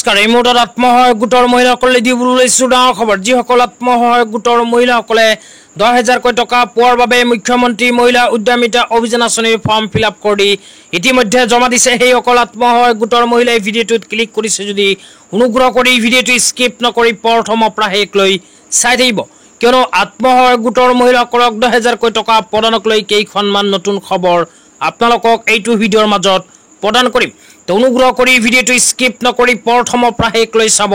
নমস্কাৰ। এই মুহূৰ্তত আত্মসহায়ক গোটৰ মহিলাসকলে দিবলৈ লৈছো ডাঙৰ খবৰ। যিসকল আত্মসহায়ক গোটৰ মহিলাসকলে 10,000কৈ টকা পোৱাৰ বাবে মুখ্যমন্ত্ৰী মহিলা উদ্যমিতা অভিযান আঁচনিৰ ফৰ্ম ফিল-আপ কৰি ইতিমধ্যে জমা দিছে, সেইসকল আত্মসহায়ক গোটৰ মহিলাই ভিডিঅ'টোত ক্লিক কৰিছে যদি অনুগ্ৰহ কৰি ভিডিঅ'টো স্কিপ নকৰি প্ৰথমৰ পৰা শেষলৈ চাই থাকিব, কিয়নো আত্মসহায়ক গোটৰ মহিলাসকলক 10,000কৈ টকা প্ৰদানক লৈ কেইখনমান নতুন খবৰ আপোনালোকক এইটো ভিডিঅ'ৰ মাজত প্ৰদান কৰিম। তো অনুগ্ৰহ কৰি ভিডিঅ'টো স্কিপ নকৰি প্ৰথমৰ পৰা শেষলৈ চাব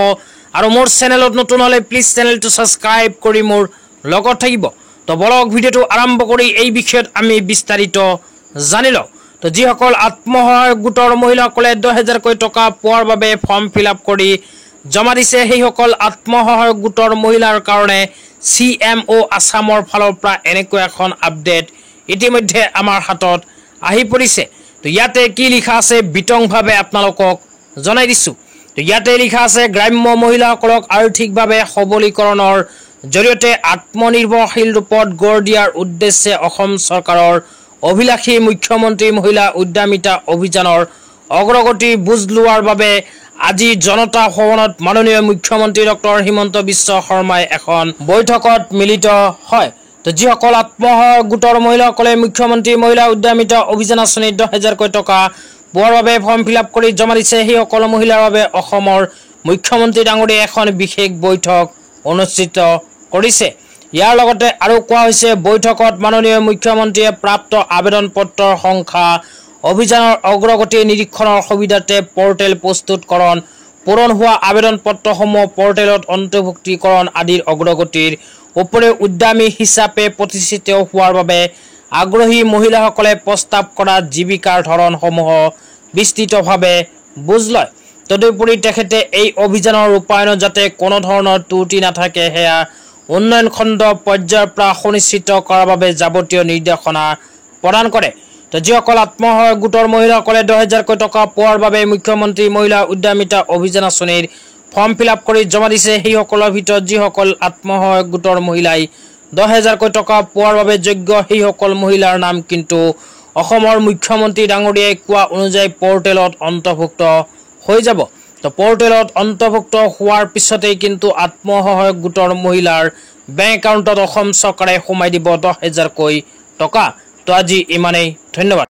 আৰু মোৰ চেনেলত নতুন হ'লে প্লিজ চেনেলটো ছাবস্ক্ৰাইব কৰি মোৰ লগত থাকিব। তো বলক ভিডিঅ'টো আৰম্ভ কৰি এই বিষয়ত আমি বিস্তাৰিত জানি লওঁ। তো যিসকল আত্মসহায়ক গোটৰ মহিলাসকলে 10,000কৈ টকা পোৱাৰ বাবে ফৰ্ম ফিল-আপ কৰি জমা দিছে, সেইসকল আত্মসহায়ক গোটৰ মহিলাৰ কাৰণে CMO আছামৰ ফালৰ পৰা এনেকৈ এখন আপডেট ইতিমধ্যে আমাৰ হাতত আহি পৰিছে। তো ইয়াতে কি লিখা আছে বিতংভাৱে আপোনালোকক জনাই দিছোঁ। তো ইয়াতে লিখা আছে, গ্ৰাম্য মহিলাসকলক আৰ্থিকভাৱে সবলীকৰণৰ জৰিয়তে আত্মনিৰ্ভৰশীল ৰূপত গঢ় দিয়াৰ উদ্দেশ্যে অসম চৰকাৰৰ অভিলাষী মুখ্যমন্ত্ৰী মহিলা উদ্যমিতা অভিযানৰ অগ্ৰগতিৰ বুজ লোৱাৰ বাবে আজি জনতা ভৱনত মাননীয় মুখ্যমন্ত্ৰী ডক্টৰ হিমন্ত বিশ্ব শৰ্মাই এখন বৈঠকত মিলিত হয়। তো যিসকল আত্মসহায়ক গোটৰ মহিলাসকলে মুখ্যমন্ত্ৰী মহিলা উদ্যমিতা অভিযান আঁচনিত 10,000কৈ টকা পোৱাৰ বাবে ফৰ্ম ফিল-আপ কৰি জমা দিছে, সেইসকল মহিলাৰ বাবে অসমৰ মুখ্যমন্ত্ৰী ডাঙৰীয়াই এখন বিশেষ বৈঠক অনুষ্ঠিত কৰিছে। ইয়াৰ লগতে আৰু কোৱা হৈছে, বৈঠকত মাননীয় মুখ্যমন্ত্ৰীয়ে প্ৰাপ্ত আবেদন পত্ৰৰ সংখ্যা, অভিযানৰ অগ্ৰগতি নিৰীক্ষণৰ সুবিধাৰ্থে পৰ্টেল প্ৰস্তুতকৰণ, পূৰণ হোৱা আবেদন পত্ৰসমূহ পৰ্টেলত অন্তৰ্ভুক্তিকৰণ আদিৰ অগ্ৰগতিৰ উপৰিও উদ্যমী হিচাপে প্ৰতিষ্ঠিত হোৱাৰ বাবে আগ্ৰহী মহিলাসকলে প্ৰস্তাৱ কৰা জীৱিকাৰ ধৰণসমূহ বিস্তৃতভাৱে বুজ লয়। তদুপৰি তেখেতে এই অভিযানৰ ৰূপায়ণত যাতে কোনো ধৰণৰ ত্ৰুটি নাথাকে সেয়া উন্নয়ন খণ্ড পৰ্যায়ৰ পৰা সুনিশ্চিত কৰাৰ বাবে যাৱতীয় নিৰ্দেশনা প্ৰদান কৰে। তো যিসকল আত্মসহায়ক গোটৰ মহিলাসকলে 10,000কৈ টকা পোৱাৰ বাবে মুখ্যমন্ত্ৰী মহিলা উদ্যমিতা অভিযান আঁচনিৰ ফৰ্ম ফিল-আপ কৰি জমা দিছে, সেইসকলৰ ভিতৰত যিসকল আত্মসহায়ক গোটৰ মহিলাই 10,000কৈ টকা পোৱাৰ বাবে যোগ্য, সেইসকল মহিলাৰ নাম কিন্তু অসমৰ মুখ্যমন্ত্ৰী ডাঙৰীয়াই কোৱা অনুযায়ী পৰ্টেলত অন্তৰ্ভুক্ত হৈ যাব। তো পৰ্টেলত অন্তৰ্ভুক্ত হোৱাৰ পিছতেই কিন্তু আত্মসহায়ক গোটৰ মহিলাৰ বেংক একাউণ্টত অসম চৰকাৰে সোমাই দিব 10,000কৈ টকা। তো আজি ইমানেই, ধন্যবাদ।